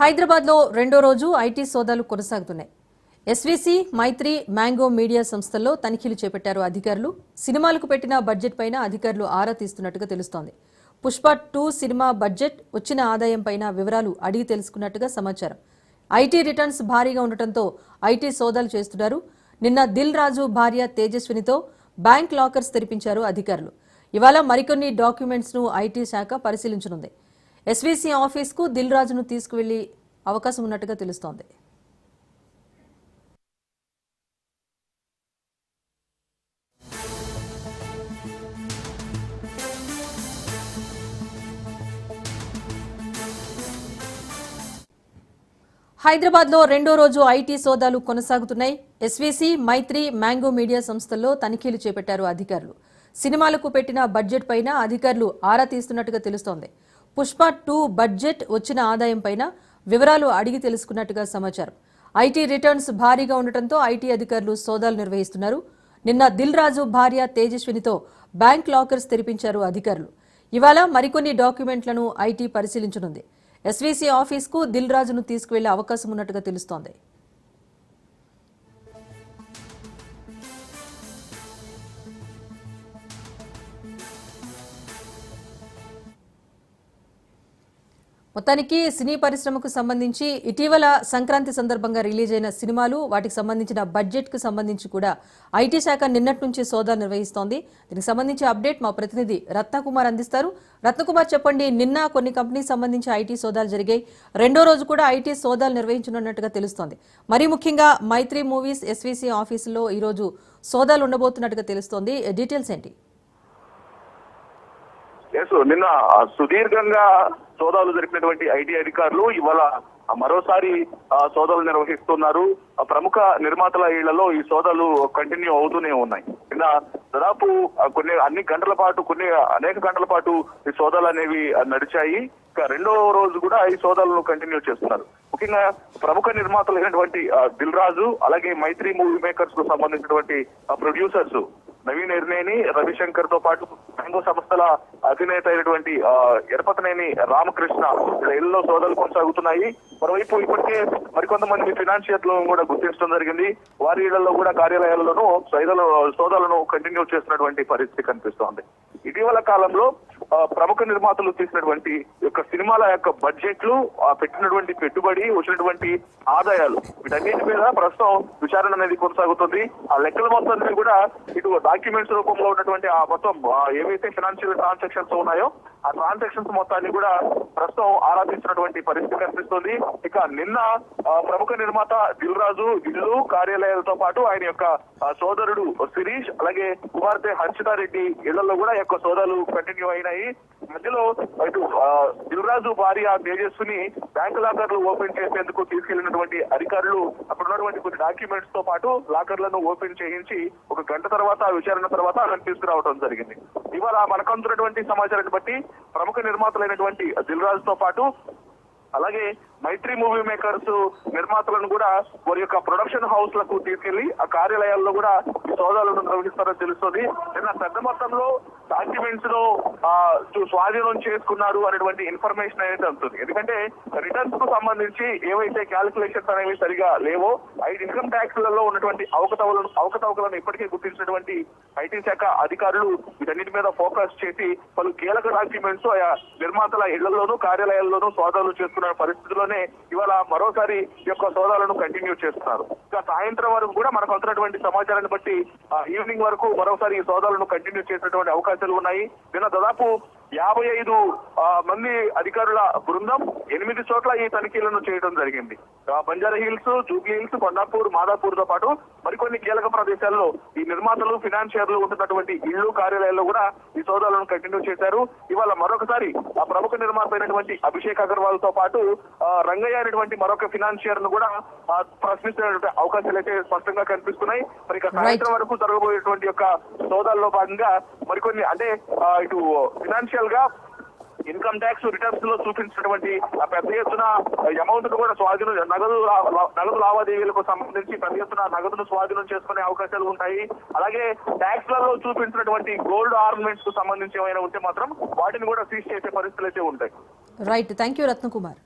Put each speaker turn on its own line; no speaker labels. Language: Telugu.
హైదరాబాద్లో రెండో రోజు ఐటీ సోదాలు కొనసాగుతున్నాయి. ఎస్వీసీ, మైత్రి, మ్యాంగో మీడియా సంస్థల్లో తనిఖీలు చేపట్టారు అధికారులు. సినిమాలకు పెట్టిన బడ్జెట్ పైన అధికారులు ఆరా తీస్తున్నట్టుగా తెలుస్తోంది. పుష్ప 2 సినిమా బడ్జెట్, వచ్చిన ఆదాయం పైన వివరాలు అడిగి తెలుసుకున్నట్టుగా సమాచారం. ఐటీ రిటర్న్స్ భారీగా ఉండటంతో ఐటీ సోదాలు చేస్తున్నారు. నిన్న దిల్ రాజు భార్య తేజస్వినితో బ్యాంక్ లాకర్స్ తెరిపించారు అధికారులు. ఇవాళ మరికొన్ని డాక్యుమెంట్స్ ను ఐటీ శాఖ పరిశీలించనుంది. ఎస్వీసీ ఆఫీస్కు దిల్ రాజును తీసుకువెళ్లే అవకాశం ఉన్నట్టుగా తెలుస్తోంది. హైదరాబాద్లో రెండో రోజు ఐటీ సోదాలు కొనసాగుతున్నాయి. ఎస్వీసీ, మైత్రి, మ్యాంగో మీడియా సంస్థల్లో తనిఖీలు చేపట్టారు అధికారులు. సినిమాలకు పెట్టిన బడ్జెట్ పైన అధికారులు ఆరా తీస్తున్నట్టుగా తెలుస్తోంది. పుష్ప 2 బడ్జెట్, వచ్చిన ఆదాయం పైన వివరాలు అడిగి తెలుసుకున్నట్టుగా సమాచారం. ఐటీ రిటర్న్స్ భారీగా ఉండటంతో ఐటీ అధికారులు సోదాలు నిర్వహిస్తున్నారు. నిన్న దిల్ రాజు భార్య తేజస్వినితో బ్యాంక్ లాకర్స్ తెరిపించారు అధికారులు. ఇవాళ మరికొన్ని డాక్యుమెంట్లను ఐటీ పరిశీలించనుంది. ఎస్వీసీ ఆఫీస్కు దిల్ రాజును తీసుకువెళ్లే అవకాశం ఉన్నట్టుగా తెలుస్తోంది. మొత్తానికి సినీ పరిశ్రమకు సంబంధించి ఇటీవల సంక్రాంతి సందర్భంగా రిలీజ్ అయిన సినిమాలు, వాటికి సంబంధించిన బడ్జెట్ కు సంబంధించి కూడా ఐటీ శాఖ నిన్నటి నుంచి సోదాలు నిర్వహిస్తోంది. దీనికి సంబంధించి అప్డేట్ మా ప్రతినిధి రత్నకుమార్ అందిస్తారు. రత్నకుమార్, చెప్పండి, నిన్న కొన్ని కంపెనీకి సంబంధించి ఐటీ సోదాలు జరిగాయి. రెండో రోజు కూడా ఐటీ సోదాలు నిర్వహించనున్నట్టుగా తెలుస్తోంది. మరీ ముఖ్యంగా మైత్రి మూవీస్, ఎస్వీసీ ఆఫీసులో ఈ రోజు సోదాలు ఉండబోతున్నట్టుగా తెలుస్తోంది. డీటెయిల్స్ ఏంటి?
నిన్న సుదీర్ఘంగా సోదాలు జరిపినటువంటి ఐటీ అధికారులు ఇవాళ మరోసారి సోదాలు నిర్వహిస్తున్నారు. ప్రముఖ నిర్మాతల ఇళ్లలో ఈ సోదాలు కంటిన్యూ అవుతూనే ఉన్నాయి. నిన్న దాదాపు అనేక గంటల పాటు ఈ సోదాలు అనేవి నడిచాయి. రెండో రోజు కూడా ఈ సోదాలను కంటిన్యూ చేస్తున్నారు. ముఖ్యంగా ప్రముఖ నిర్మాతలు అయినటువంటి దిల్ రాజు, అలాగే మైత్రి మూవీ మేకర్స్ కు సంబంధించినటువంటి ప్రొడ్యూసర్స్ నవీన్ ఎర్నేని, రవిశంకర్ తో పాటు మ్యాంగో సంస్థల అధినేత అయినటువంటి ఎరపతనేని రామకృష్ణ ఇళ్లలో సోదాలు కొనసాగుతున్నాయి. మరోవైపు ఇప్పటికే మరికొంతమంది ఫినాన్షియర్లను కూడా గుర్తించడం జరిగింది. వారి ఇళ్లలో కూడా కార్యాలయాలలోనూ సోదాలను కంటిన్యూ చేస్తున్నటువంటి పరిస్థితి కనిపిస్తోంది. ఇటీవల కాలంలో ప్రముఖ నిర్మాతలు తీసినటువంటి యొక్క సినిమాల యొక్క బడ్జెట్లు, పెట్టినటువంటి పెట్టుబడి, వచ్చినటువంటి ఆదాయాలు, వీటన్నిటి మీద ప్రస్తుతం విచారణ అనేది కొనసాగుతుంది. ఆ లెక్కల మొత్తాన్ని కూడా ఇటు డాక్యుమెంట్స్ రూపంలో ఉన్నటువంటి ఆ మొత్తం ఏవైతే ఫైనాన్షియల్ ట్రాన్సాక్షన్స్ ఉన్నాయో ఆ ట్రాన్సాక్షన్స్ మొత్తాన్ని కూడా ప్రస్తుతం ఆరాధించినటువంటి పరిస్థితి కనిపిస్తుంది. ఇక నిన్న ప్రముఖ నిర్మాత దిల్ రాజు ఇల్లు, కార్యాలయాలతో పాటు ఆయన యొక్క సోదరుడు శిరీష్, అలాగే కుమార్తె హర్షితారెడ్డి ఇళ్లలో కూడా యొక్క సోదాలు కంటిన్యూ అయినాయి. మధ్యలో ఇటు దిల్ రాజు భార్య తేజస్విని బ్యాంకు లాకర్లు ఓపెన్ చేసేందుకు తీసుకెళ్లినటువంటి అధికారులు అక్కడ ఉన్నటువంటి కొన్ని డాక్యుమెంట్స్ తో పాటు లాకర్లను ఓపెన్ చేయించి ఒక గంట తర్వాత విచారణ తర్వాత అతను తీసుకురావడం జరిగింది. ఇవాళ మనకు అందుతున్నటువంటి సమాచారాన్ని బట్టి ప్రముఖ నిర్మాతలైనటువంటి దిల్ రాజుతో పాటు అలాగే మైత్రి మూవీ మేకర్స్ నిర్మాతలను కూడా వారి యొక్క ప్రొడక్షన్ హౌస్ లకు తీసుకెళ్లి ఆ కార్యాలయాల్లో కూడా సోదాలను నిర్వహిస్తారని తెలుస్తుంది. నిన్న పెద్ద మొత్తంలో డాక్యుమెంట్స్ లో స్వాధీనం చేసుకున్నారు అనేటువంటి ఇన్ఫర్మేషన్ అయితే ఉంటుంది. ఎందుకంటే రిటర్న్స్ కు సంబంధించి ఏవైతే క్యాలిక్యులేషన్స్ అనేవి సరిగా లేవో, ఇన్కమ్ ట్యాక్స్ లలో ఉన్నటువంటి అవకతవకలను ఇప్పటికే గుర్తించినటువంటి ఐటీ శాఖ అధికారులు వీటన్నిటి మీద ఫోకస్ చేసి పలు కీలక డాక్యుమెంట్స్ ఆయా నిర్మాతల ఇళ్లలోనూ కార్యాలయాల్లోనూ సోదాలు చేసుకున్న పరిస్థితిలోనే ఇవాళ మరోసారి ఈ యొక్క సోదాలను కంటిన్యూ చేస్తున్నారు. ఇంకా సాయంత్రం వరకు కూడా మనకు అందుతున్నటువంటి సమాచారాన్ని బట్టి ఈవినింగ్ వరకు మరోసారి ఈ సోదాలను కంటిన్యూ చేసినటువంటి అవకాశాలు ఉన్నాయి. నిన్న దాదాపు 55 మంది అధికారుల బృందం 8 చోట్ల ఈ తనిఖీలను చేయడం జరిగింది. Banjara hills, Jubilee hills, Kondapur, Madhapur తో పాటు మరికొన్ని కీలక ప్రదేశాల్లో ఈ నిర్మాతలు, ఫినాన్షియర్లు ఉంటున్నటువంటి ఇళ్లు, కార్యాలయాల్లో కూడా ఈ సోదాలను కంటిన్యూ చేశారు. ఇవాళ మరొకసారి ఆ ప్రముఖ నిర్మాత అయినటువంటి అభిషేక్ అగర్వాల్ తో పాటు రంగయ్య అనేటువంటి మరొక ఫినాన్షియర్ ను కూడా ప్రశ్నించినటువంటి అవకాశాలు అయితే స్పష్టంగా కనిపిస్తున్నాయి. మరి ఇక సాయంత్రం వరకు జరగబోయేటువంటి యొక్క సోదాల్లో భాగంగా మరికొన్ని అంటే ఇటు ఫినాన్షియల్ గా ఇన్కమ్ ట్యాక్స్ రిటర్న్స్ లో చూపించినటువంటి పెద్ద ఎత్తున అమౌంట్ కూడా స్వాధీనం, నగదు లావాదేవీలకు సంబంధించి పెద్ద ఎత్తున నగదును స్వాధీనం చేసుకునే అవకాశాలు ఉంటాయి. అలాగే ట్యాక్స్ లలో చూపించినటువంటి గోల్డ్ ఆర్నమెంట్స్ కు సంబంధించి ఏమైనా ఉంటే మాత్రం వాటిని కూడా సీజ్ చేసే పరిస్థితులు అయితే ఉంటాయి.
Right, thank you Ratnakumar.